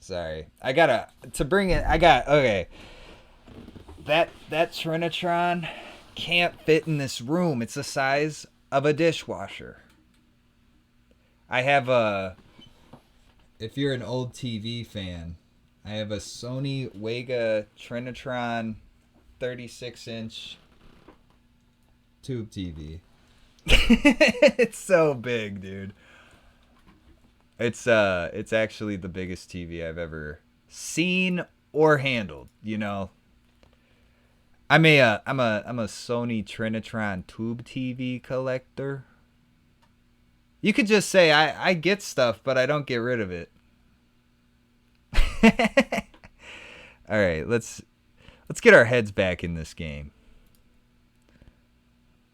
Sorry. I gotta to bring it. I got okay. That Trinitron can't fit in this room. It's the size of a dishwasher. I have a. If you're an old TV fan, I have a Sony Wega Trinitron 36-inch tube TV. It's so big, dude. It's actually the biggest TV I've ever seen or handled, you know. I'm a Sony Trinitron tube TV collector. You could just say I get stuff, but I don't get rid of it. All right, let's get our heads back in this game.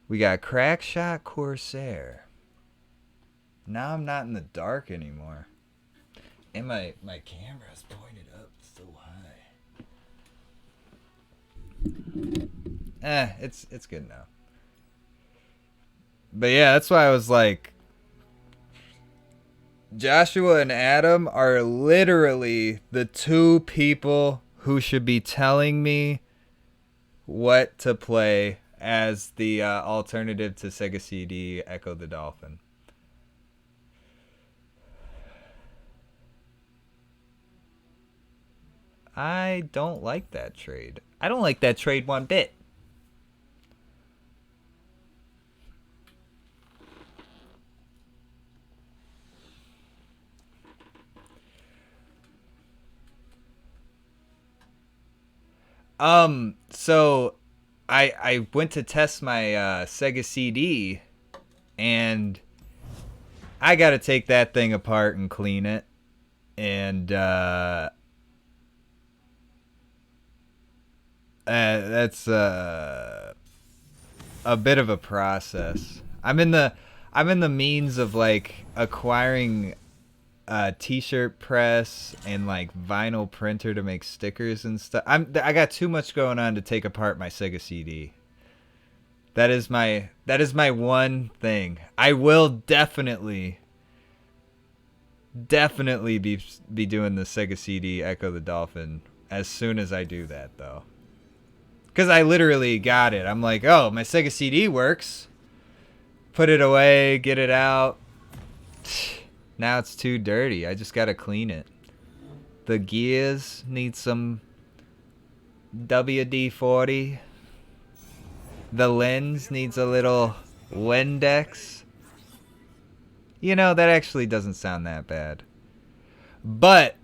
We got Crackshot Corsair. Now I'm not in the dark anymore. And my camera's pointed up so high. It's good now. But yeah, that's why I was like, Joshua and Adam are literally the two people who should be telling me what to play as the alternative to Sega CD Echo the Dolphin. I don't like that trade. I don't like that trade one bit. So I went to test my Sega CD, and I got to take that thing apart and clean it, and that's a bit of a process. I'm in the means of like acquiring a t-shirt press and like vinyl printer to make stickers and stuff. I got too much going on to take apart my Sega CD. That is my one thing. I will definitely be doing the Sega CD Echo the Dolphin as soon as I do that though. Cuz I literally got it. I'm like, "Oh, my Sega CD works." Put it away, get it out. Now it's too dirty. I just gotta clean it. The gears need some WD-40. The lens needs a little Windex. You know, that actually doesn't sound that bad. But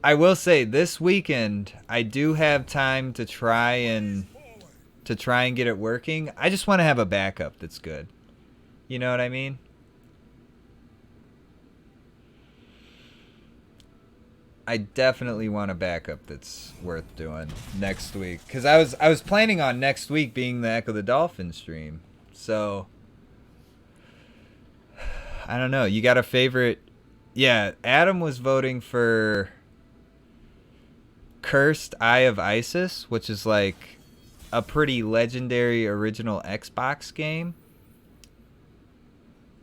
I will say this weekend I do have time to try and get it working. I just want to have a backup that's good. You know what I mean? I definitely want a backup that's worth doing next week, because I was planning on next week being the Echo the Dolphin stream. So I don't know. You got a favorite? Yeah, Adam was voting for Cursed Eye of Isis, which is like a pretty legendary original Xbox game.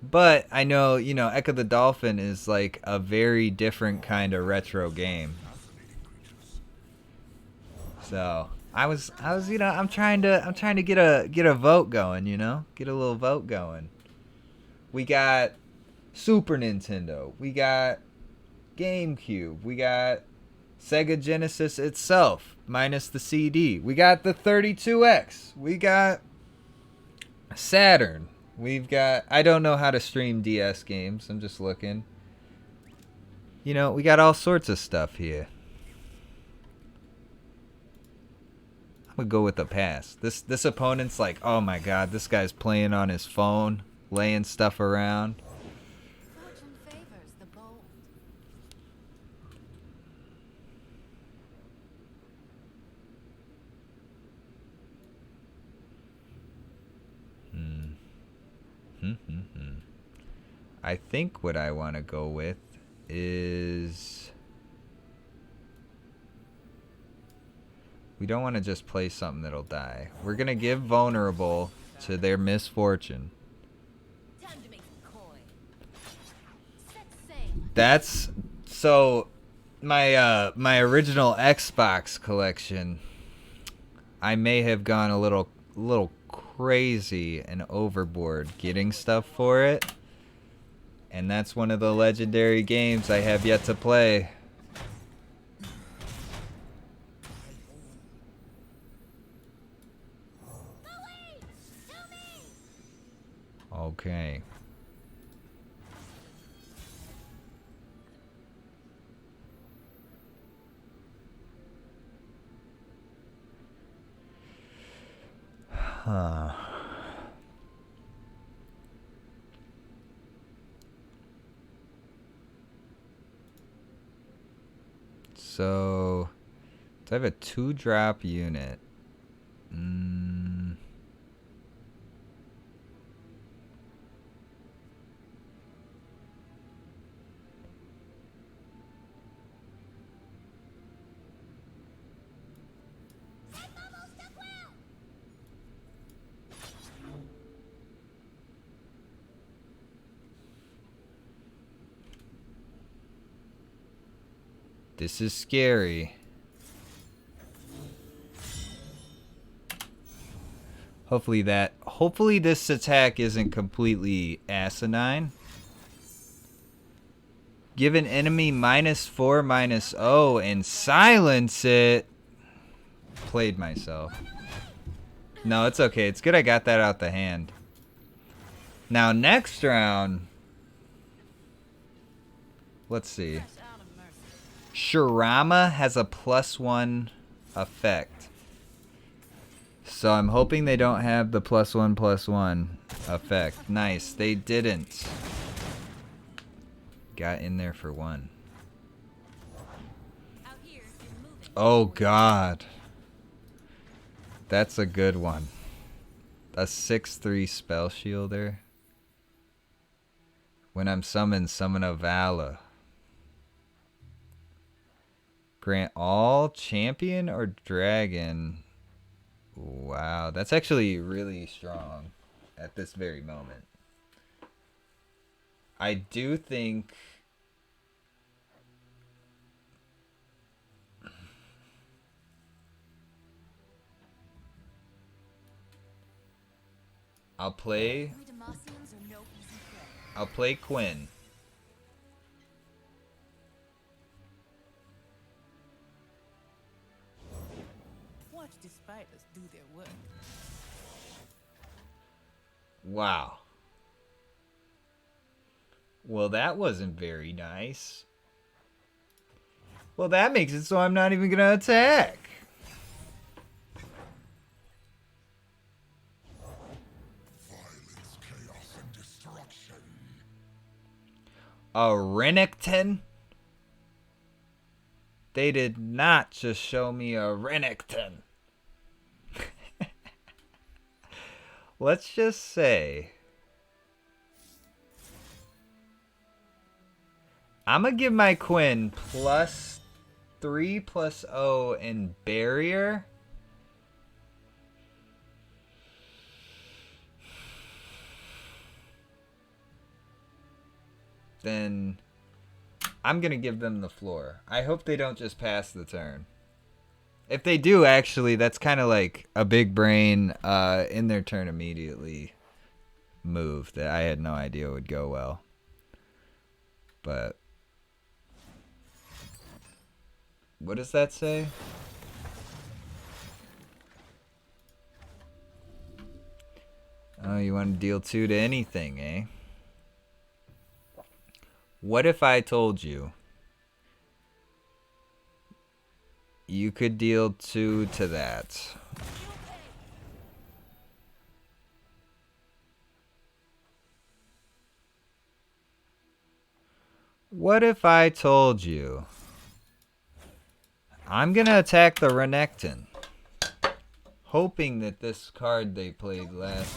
But I know, you know, Echo the Dolphin is like a very different kind of retro game. So I was, you know, I'm trying to get a vote going, you know, get a little vote going. We got Super Nintendo, we got GameCube, we got Sega Genesis itself minus the CD. We got the 32X. We got Saturn. We've got... I don't know how to stream DS games. I'm just looking. You know, we got all sorts of stuff here. I'm going to go with the pass. This opponent's like, oh my god, this guy's playing on his phone, laying stuff around. Fortune favors the bold. I think what I want to go with is... we don't want to just play something that'll die. We're going to give vulnerable to their misfortune. Time to make some coin. Set That's so my original Xbox collection. I may have gone a little crazy and overboard getting stuff for it. And that's one of the legendary games I have yet to play. Okay. Huh. So I have a 2-drop unit. This is scary. Hopefully this attack isn't completely asinine. Give an enemy -4/-0 and silence it. Played myself. No, it's okay. It's good I got that out the hand. Now next round. Let's see. Shirama has a +1 effect. So I'm hoping they don't have the +1/+1 effect. Nice. They didn't. Got in there for one. Oh god. That's a good one. A 6/3 spell shielder. When I'm summoned, summon a Vala. Grant all champion or dragon. Wow, that's actually really strong at this very moment. I do think I'll play Quinn. Watch the spiders do their work. Wow. Well, that wasn't very nice. Well, that makes it so I'm not even gonna attack. Violence, chaos, and destruction. A Renekton? They did not just show me a Renekton. Let's just say I'm gonna give my Quinn +3/+0 in barrier. Then I'm gonna give them the floor. I hope they don't just pass the turn. If they do, actually, that's kind of like a big brain in their turn immediately move that I had no idea would go well. But what does that say? Oh, you want to deal 2 to anything, eh? What if I told you you could deal 2 to that? What if I told you I'm gonna attack the Renekton, hoping that this card they played last.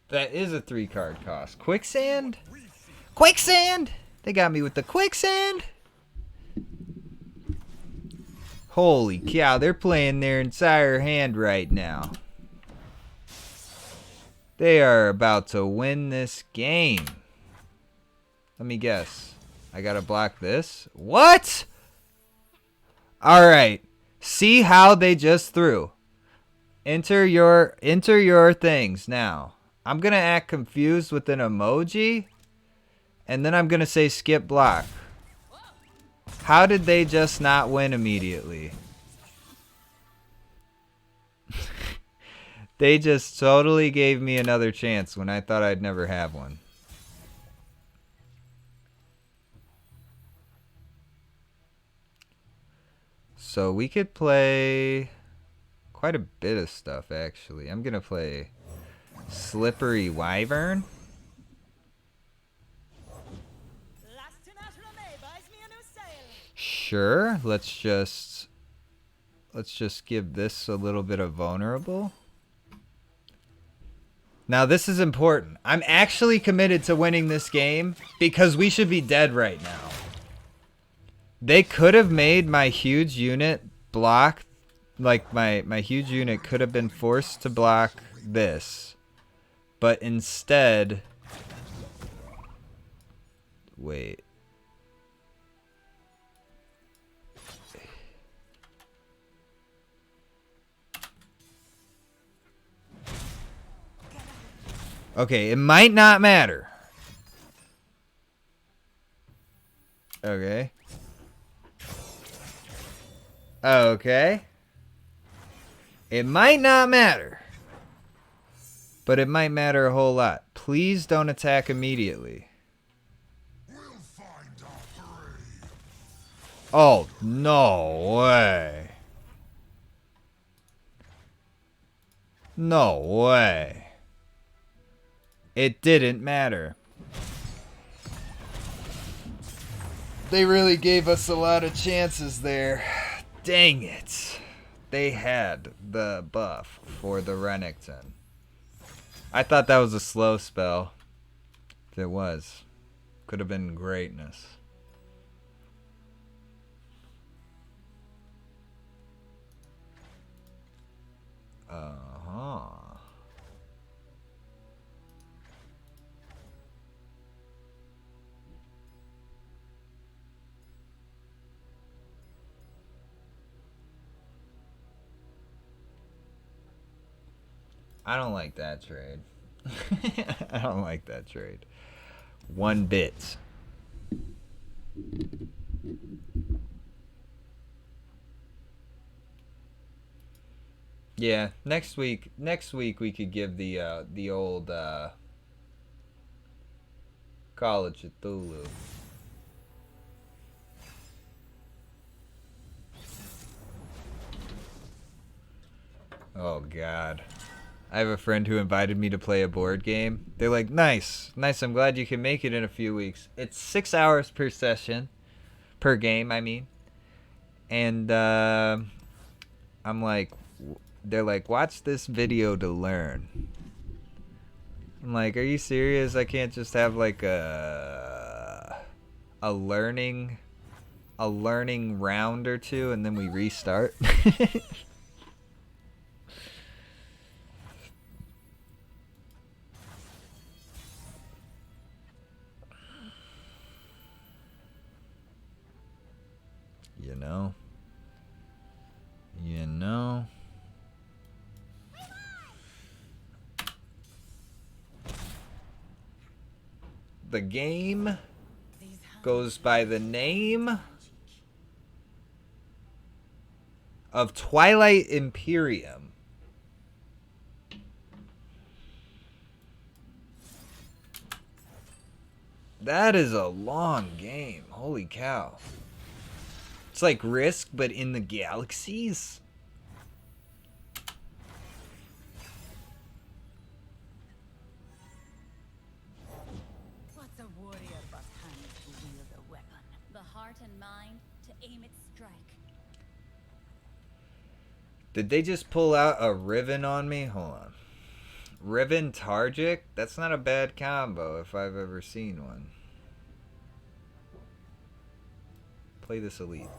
That is a 3-card cost. Quicksand? Quicksand! They got me with the quicksand! Holy cow, they're playing their entire hand right now. They are about to win this game. Let me guess. I gotta block this? What? Alright. See how they just threw. Enter your things now. I'm gonna act confused with an emoji. And then I'm gonna say skip block. How did they just not win immediately? They just totally gave me another chance when I thought I'd never have one. So we could play quite a bit of stuff, actually. I'm going to play Slippery Wyvern. Sure, let's just give this a little bit of vulnerable. Now this is important. I'm actually committed to winning this game because we should be dead right now. They could have made my huge unit block, like my huge unit could have been forced to block this. But instead, wait. Okay, it might not matter. Okay. Okay. It might not matter. But it might matter a whole lot. Please don't attack immediately. We'll find our prey. Oh, no way. No way. It didn't matter. They really gave us a lot of chances there. Dang it. They had the buff for the Renekton. I thought that was a slow spell. If it was, could have been greatness. Uh-huh. I don't like that trade. I don't like that trade. 1 bit. Yeah, next week we could give the old Call of Cthulhu. Oh god. I have a friend who invited me to play a board game. They're like, nice, I'm glad you can make it in a few weeks. It's 6 hours per session, per game, I mean. And I'm like, they're like, watch this video to learn. I'm like, are you serious? I can't just have like a learning round or two and then we restart. You know. The game goes by the name of Twilight Imperium. That is a long game. Holy cow. It's like Risk, but in the galaxies. What's a warrior but hands to wield a weapon? The heart and mind to aim its strike. Did they just pull out a Riven on me? Hold on. Riven Targic? That's not a bad combo if I've ever seen one. Play this elite.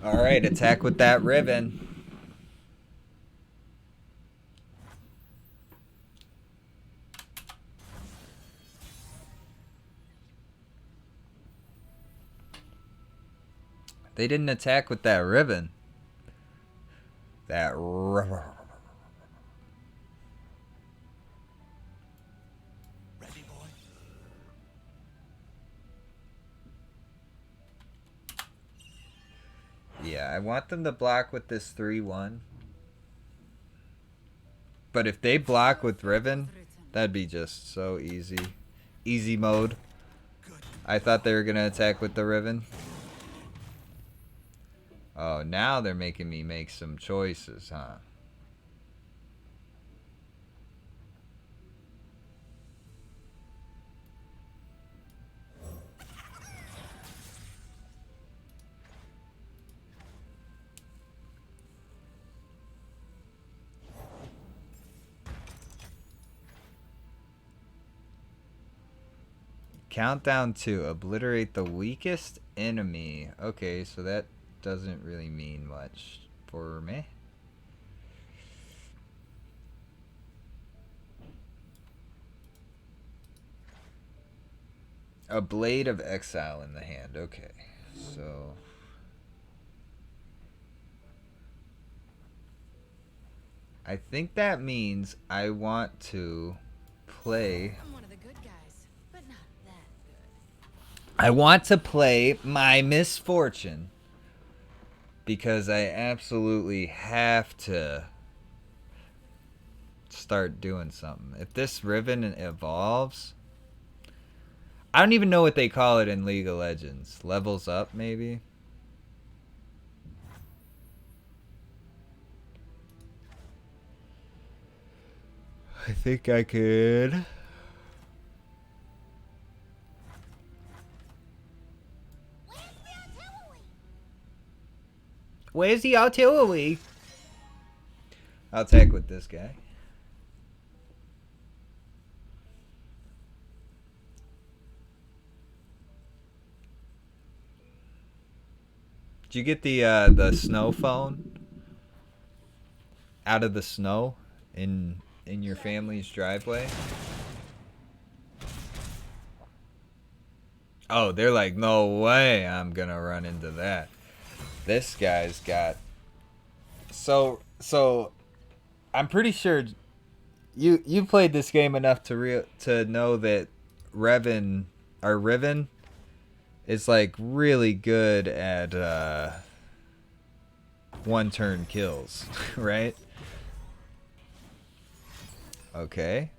Alright, attack with that Riven. They didn't attack with that ribbon. That Ready, boy? Yeah, I want them to block with this 3-1. But if they block with Riven, that'd be just so easy. Easy mode. I thought they were going to attack with the Riven. Oh, now they're making me make some choices, huh? Countdown 2. Obliterate the weakest enemy. Okay, so that doesn't really mean much for me. A Blade of Exile in the hand. Okay, so... I think that means I want to play... I'm one of the good guys, but not that good. I want to play my misfortune. Because I absolutely have to start doing something. If this Riven evolves... I don't even know what they call it in League of Legends. Levels up, maybe? I think I could... Where's the artillery? I'll attack with this guy. Did you get the snow phone out of the snow in your family's driveway? Oh, they're like, no way I'm gonna run into that. This guy's got so I'm pretty sure you played this game enough to know that Riven is like really good at one turn kills, right? Okay.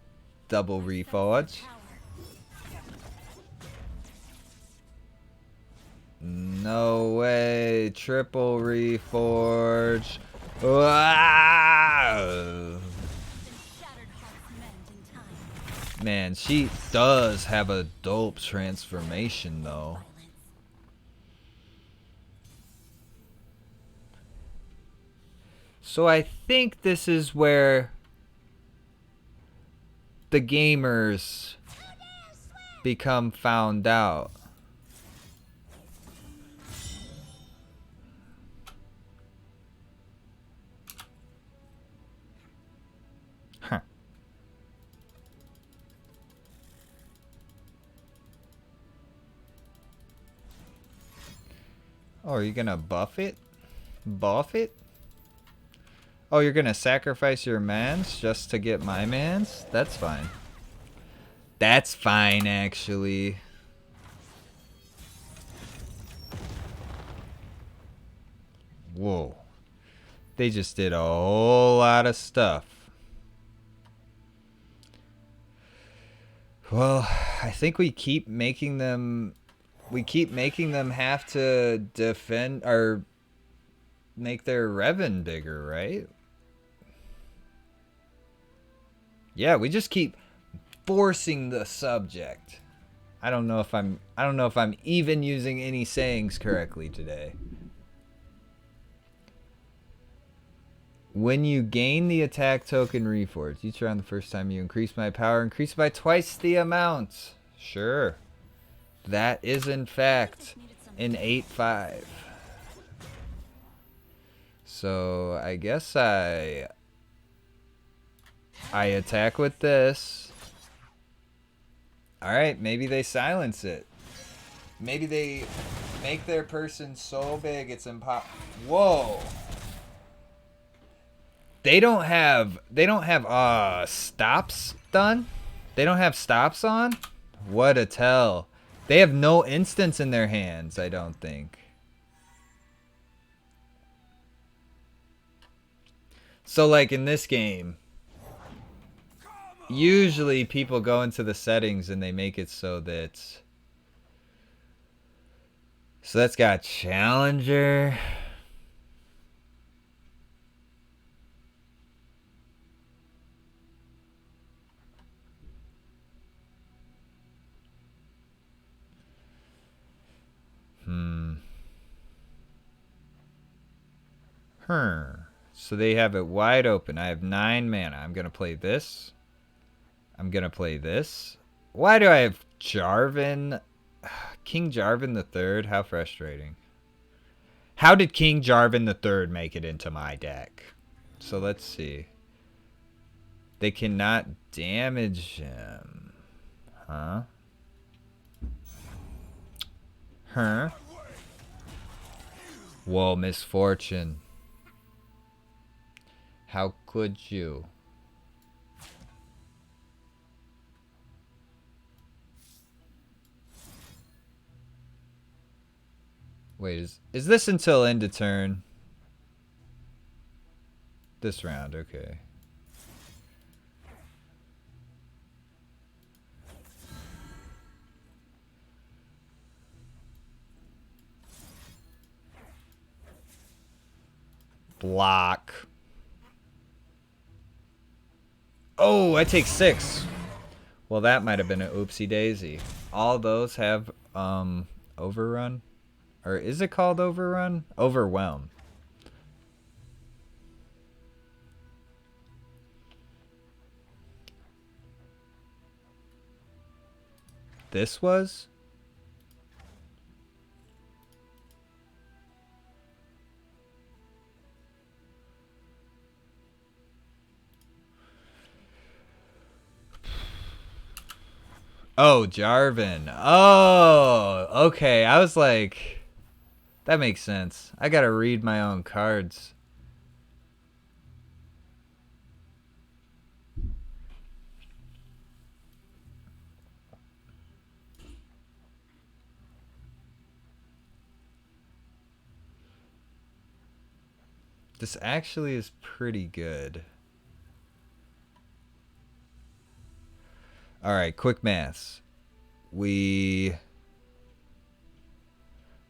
Double reforge. No way. Triple reforge. Wow. Man, she does have a dope transformation though. So I think this is where the gamers become found out. Huh. Oh, are you gonna buff it? Buff it? Oh, you're gonna sacrifice your mans just to get my mans? That's fine. That's fine, actually. Whoa. They just did a whole lot of stuff. Well, I think we keep making them have to defend or make their Revan bigger, right? Yeah, we just keep forcing the subject. I don't know if I'm even using any sayings correctly today. When you gain the attack token reforge, each round the first time you increase my power, increase by twice the amount. Sure. That is in fact an 8-5. So I guess I attack with this. Alright, maybe they silence it. Maybe Make their person so big it's impossible. Whoa. They don't have stops done? They don't have stops on? What a tell. They have no instants in their hands, I don't think. So like in this game, usually people go into the settings and they make it so that... So that's got Challenger. So they have it wide open. I have 9 mana. I'm going to play this. I'm going to play this. Why do I have Jarvan? King Jarvan the Third? How frustrating. How did King Jarvan the Third make it into my deck? So let's see. They cannot damage him. Huh? Huh? Whoa, misfortune. How could you? Wait, is this until end of turn? This round, okay. Block. Oh, I take 6. Well, that might have been an oopsie daisy. All those have overrun. Or is it called overrun? Overwhelm. This was? Oh, Jarvan. Oh, okay. I was like, that makes sense. I gotta read my own cards. This actually is pretty good. Alright, quick maths. We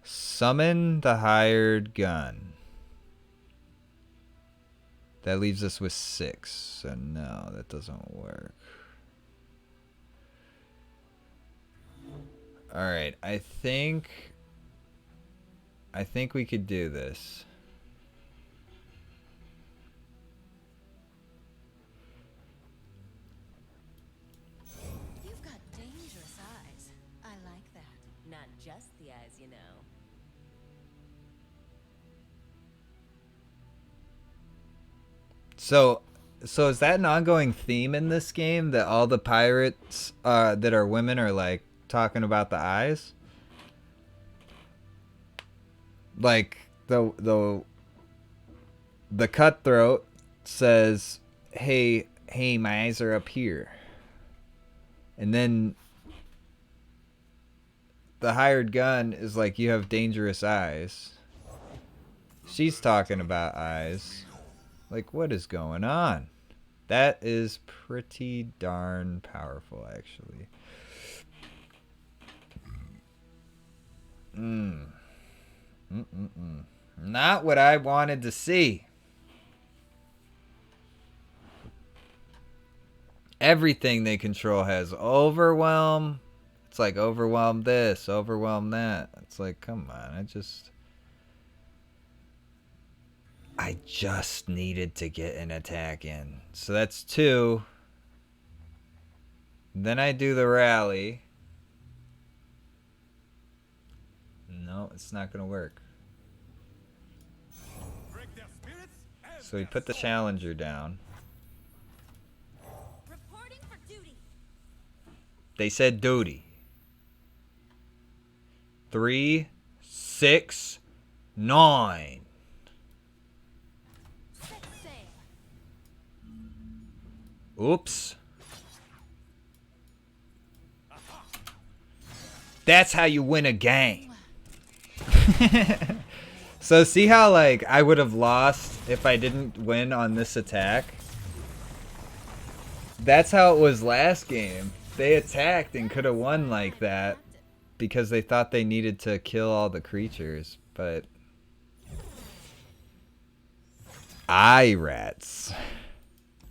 summon the hired gun. That leaves us with 6. So no, that doesn't work. Alright, I think we could do this. You've got dangerous eyes. I like that. Not just the eyes, you know. So is that an ongoing theme in this game that all the pirates that are women are like talking about the eyes? Like the cutthroat says, "Hey, my eyes are up here." And then the hired gun is like, "You have dangerous eyes." She's talking about eyes. Like, what is going on? That is pretty darn powerful, actually. Not what I wanted to see. Everything they control has overwhelm. It's like overwhelm this, overwhelm that. It's like, come on, I just needed to get an attack in. So that's 2. Then I do the rally. No, it's not going to work. So we put the challenger down. Reporting for duty. They said duty. 3 6, 9. Set sail. Oops. That's how you win a game. So see how like I would have lost if I didn't win on this attack? That's how it was last game. They attacked and could have won like that because they thought they needed to kill all the creatures, but eye rats.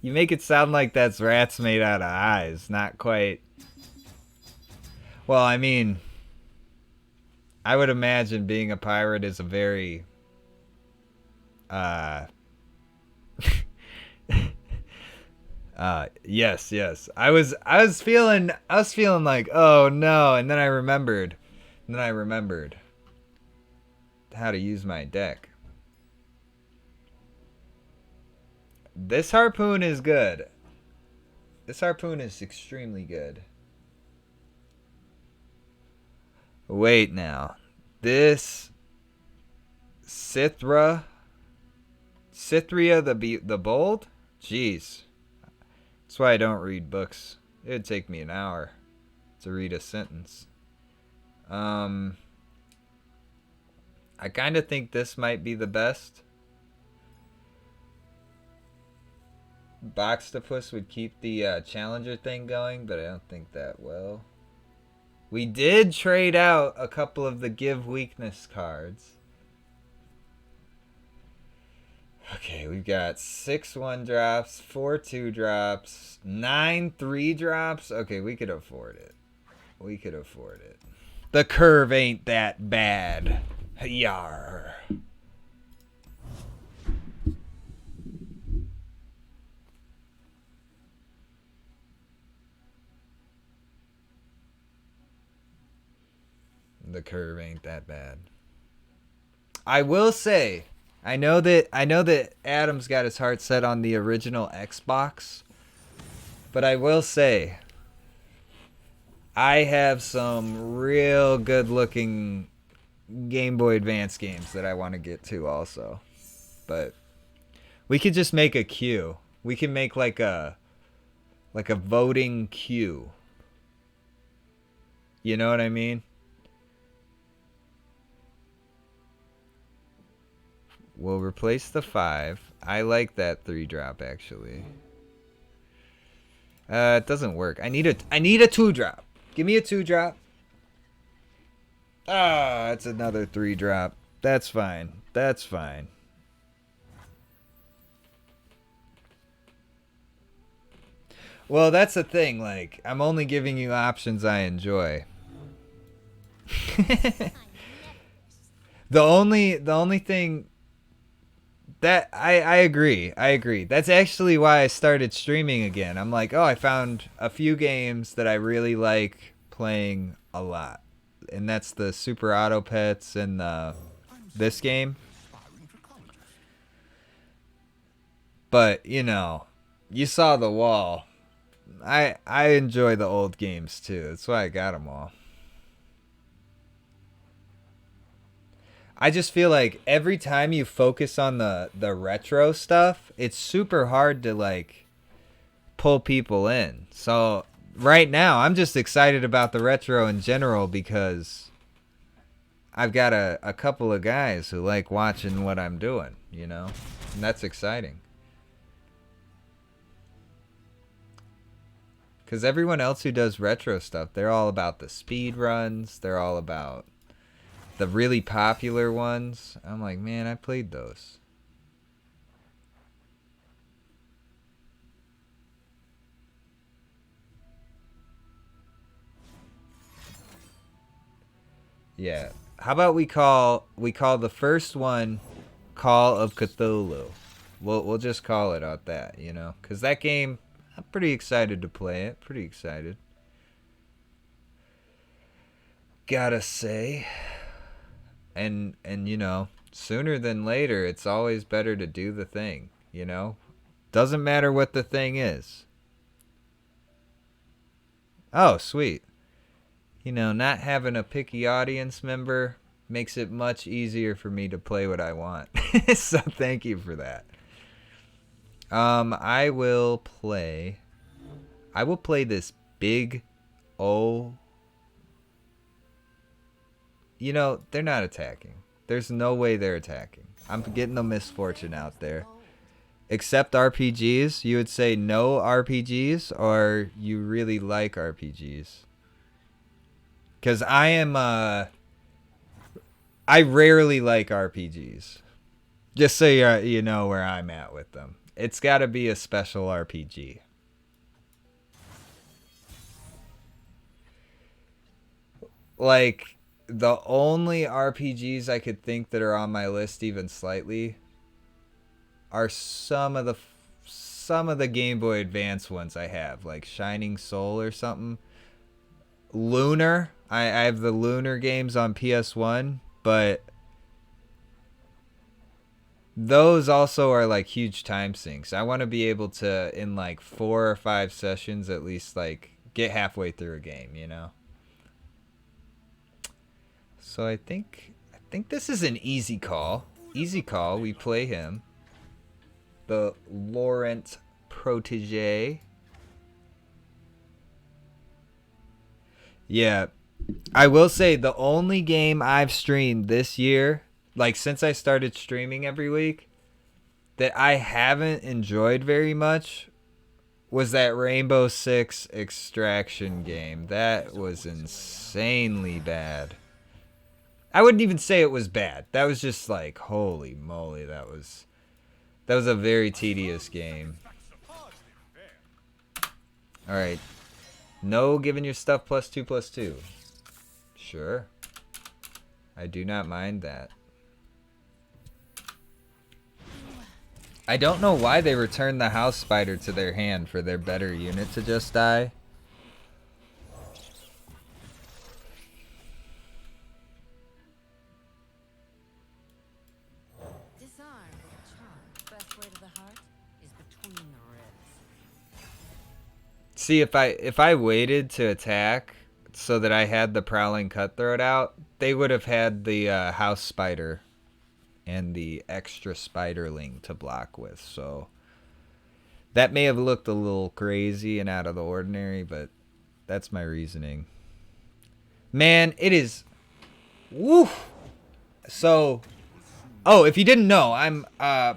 You make it sound like that's rats made out of eyes, not quite. Well, I mean, I would imagine being a pirate is a very yes. I was feeling like, oh no, and then I remembered how to use my deck. This harpoon is good. This harpoon is extremely good. Wait now. This Cythria the Bold? Jeez. That's why I don't read books. It'd take me an hour to read a sentence. I kind of think this might be the best. Boxtopus would keep the Challenger thing going, but I don't think that will. We did trade out a couple of the Give Weakness cards. Okay, we've got 6 1-drops, 4 2-drops, 9 3-drops. Okay, we could afford it. The curve ain't that bad. Yar. The curve ain't that bad. I will say, I know that Adam's got his heart set on the original Xbox, but I will say I have some real good looking Game Boy Advance games that I want to get to also. But we could just make a queue. We can make like a voting queue. You know what I mean? We'll replace the 5. I like that 3-drop actually. It doesn't work. I need a 2-drop. Give me a 2-drop. Ah, it's another 3-drop. That's fine. Well, that's the thing. Like, I'm only giving you options I enjoy. The only thing that I agree. That's actually why I started streaming again. I'm like, oh, I found a few games that I really like playing a lot. And that's the Super Auto Pets and this game. But, you know, you saw the wall. I enjoy the old games too. That's why I got them all. I just feel like every time you focus on the retro stuff, it's super hard to like pull people in. So right now, I'm just excited about the retro in general because I've got a couple of guys who like watching what I'm doing, you know? And that's exciting. Because everyone else who does retro stuff, they're all about the speed runs. They're all about the really popular ones. I'm like, man, I played those. Yeah. How about we call the first one Call of Cthulhu? We'll just call it out that, you know, because that game, I'm pretty excited to play it. Pretty excited. Gotta say. And you know, sooner than later, it's always better to do the thing, you know? Doesn't matter what the thing is. Oh, sweet. You know, not having a picky audience member makes it much easier for me to play what I want. So thank you for that. I will play this big O. You know, they're not attacking. There's no way they're attacking. I'm getting the misfortune out there. Except RPGs, you would say no RPGs, or you really like RPGs? Because I rarely like RPGs. Just so you know where I'm at with them. It's got to be a special RPG. Like, the only RPGs I could think that are on my list even slightly are some of the Game Boy Advance ones I have, like Shining Soul or something. Lunar, I have the Lunar games on PS1, but those also are like huge time sinks. I want to be able to, in like 4 or 5 sessions at least, like get halfway through a game, you know? So I think this is an easy call. Easy call. We play him. The Laurent protege. Yeah. I will say the only game I've streamed this year, like since I started streaming every week, that I haven't enjoyed very much was that Rainbow Six Extraction game. That was insanely bad. I wouldn't even say it was bad. That was just like, holy moly, that was a very tedious game. Alright. No giving your stuff +2/+2. Sure. I do not mind that. I don't know why they returned the house spider to their hand for their better unit to just die. See, if I waited to attack so that I had the prowling cutthroat out, they would have had the house spider and the extra spiderling to block with. So that may have looked a little crazy and out of the ordinary, but that's my reasoning. Man, it is. Woo. So, oh, if you didn't know, I'm a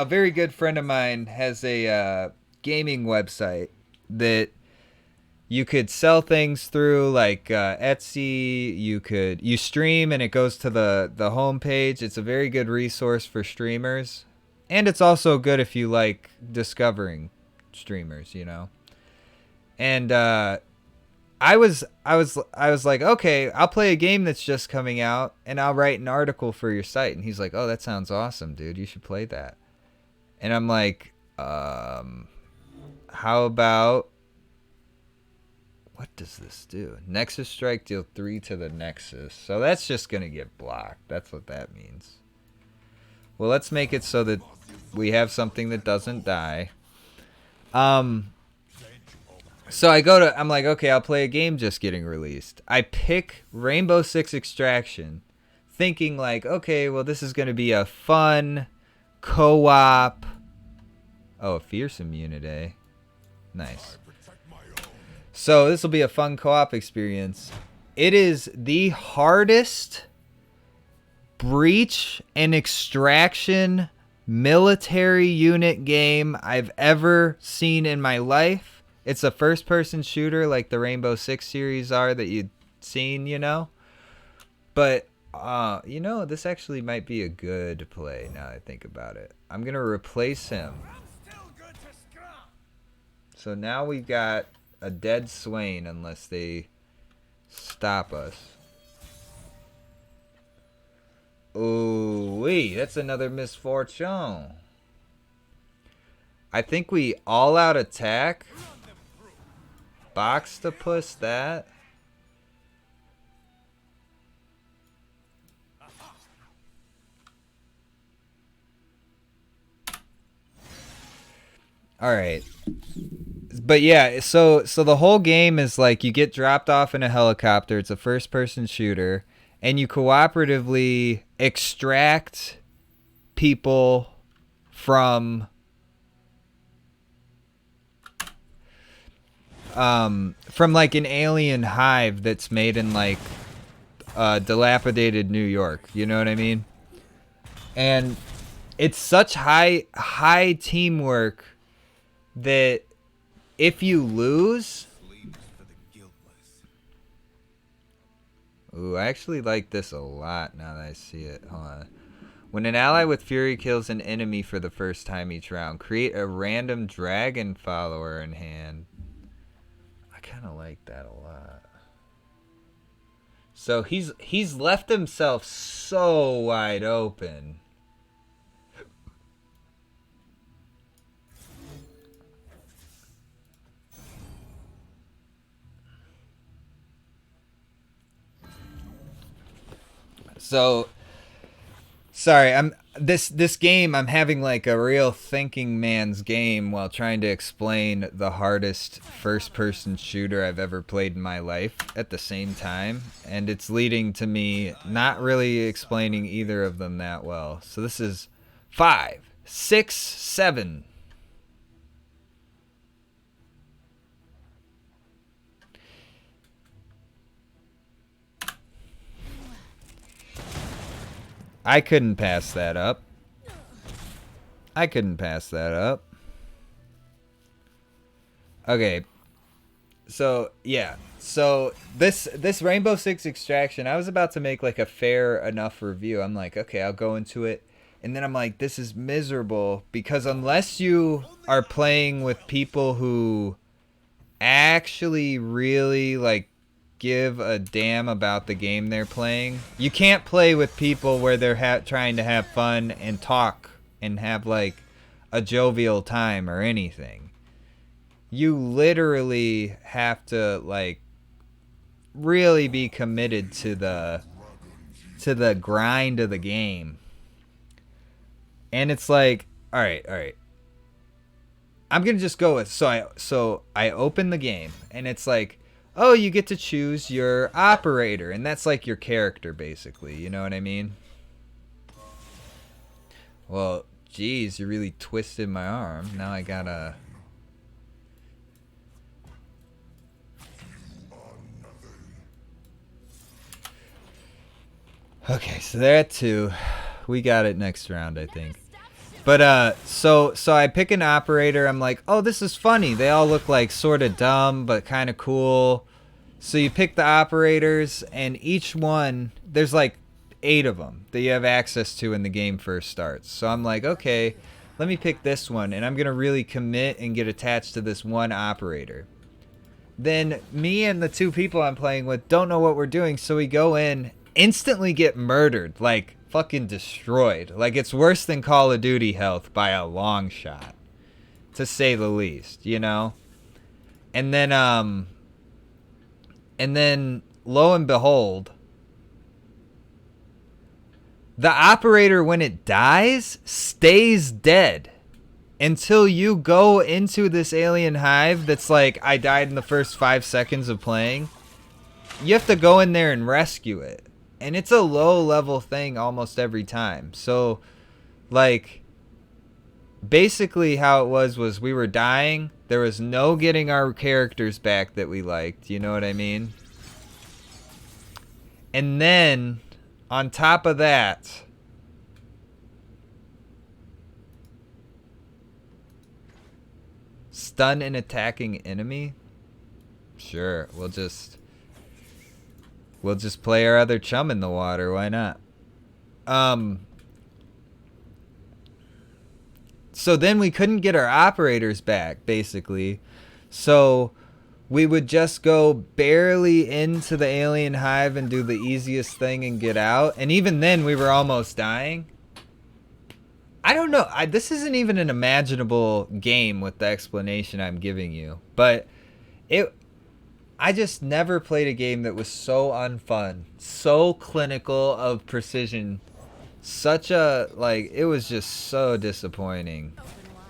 very good friend of mine has a gaming website that you could sell things through, like Etsy. You stream and it goes to the homepage. It's a very good resource for streamers, and it's also good if you like discovering streamers, you know. And I was like, okay, I'll play a game that's just coming out and I'll write an article for your site. And he's like, oh, that sounds awesome, dude. You should play that. And I'm like, how about, what does this do? Nexus Strike, deal 3 to the Nexus. So that's just going to get blocked. That's what that means. Well, let's make it so that we have something that doesn't die. So I'm like, okay, I'll play a game just getting released. I pick Rainbow Six Extraction, thinking like, okay, well, this is going to be a fun co-op. Oh, a fearsome unit, eh? Nice. So this will be a fun co-op experience. It is the hardest breach and extraction military unit game I've ever seen in my life. It's a first-person shooter like the Rainbow Six series are that you've seen, you know. But, you know, this actually might be a good play now that I think about it. I'm going to replace him. So now we've got a dead Swain unless they stop us. Ooh-wee, that's another misfortune. I think we all-out attack. Boxtopus that. Alright. But yeah, so the whole game is like you get dropped off in a helicopter. It's a first-person shooter. and you cooperatively extract people from like an alien hive that's made in like dilapidated New York. You know what I mean? And it's such high teamwork that if you lose, Sleeps for the guiltless. ooh, I actually like this a lot now that I see it. Hold on. When an ally with Fury kills an enemy for the first time each round, create a random dragon follower in hand. I kind of like that a lot. So he's left himself so wide open. So sorry, I'm this game I'm having like a real thinking man's game while trying to explain the hardest first person shooter I've ever played in my life at the same time, and it's leading to me not really explaining either of them that well. So this is 5, 6, 7. I couldn't pass that up. I couldn't pass that up. Okay. So, yeah. So, this Rainbow Six Extraction, I was about to make like a fair enough review. I'm like, okay, I'll go into it. And then I'm like, this is miserable because unless you are playing with people who actually really like give a damn about the game they're playing, you can't play with people where they're trying to have fun and talk and have like a jovial time or anything. You literally have to like really be committed to the grind of the game. And it's like, all right. I'm going to just go with so I open the game and it's like, oh, you get to choose your operator, and that's like your character basically, you know what I mean? Well, geez, you really twisted my arm. Now I got to Okay, so they're at 2. We got it next round, I think. But so I pick an operator. I'm like, oh, this is funny. They all look like sort of dumb, but kind of cool. So you pick the operators, and each one, there's like 8 of them that you have access to when the game first starts. So I'm like, okay, let me pick this one, and I'm gonna really commit and get attached to this one operator. Then me and the 2 people I'm playing with don't know what we're doing, so we go in, instantly get murdered, like fucking destroyed. Like it's worse than Call of Duty health by a long shot, to say the least, you know? And then lo and behold, the operator when it dies stays dead until you go into this alien hive that's like, I died in the first 5 seconds of playing. You have to go in there and rescue it. And it's a low level thing almost every time. So, like, basically how it was we were dying. There was no getting our characters back that we liked. You know what I mean? And then, on top of that, stun an attacking enemy? Sure, we'll just play our other chum in the water. Why not? So then we couldn't get our operators back, basically. So we would just go barely into the alien hive and do the easiest thing and get out. And even then, we were almost dying. I don't know. This isn't even an imaginable game with the explanation I'm giving you. But I just never played a game that was so unfun, so clinical of precision, such a, like, it was just so disappointing. Open wide,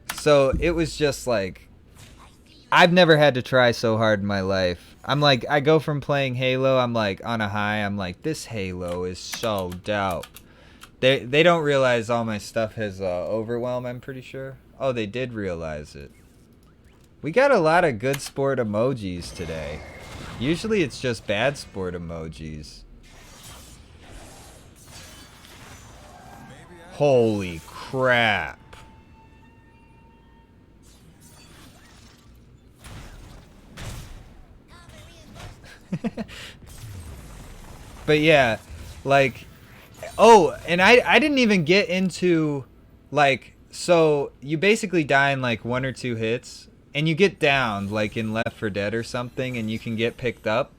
sugar. So it was just like, I've never had to try so hard in my life. I'm like, I go from playing Halo, I'm like on a high. I'm like, this Halo is so dope. They don't realize all my stuff has overwhelm. I'm pretty sure. Oh, they did realize it. We got a lot of good sport emojis today. Usually it's just bad sport emojis. Holy crap. But yeah, like, oh, and I didn't even get into, like, so you basically die in like 1 or 2 hits, and you get downed like in Left 4 Dead or something, and you can get picked up.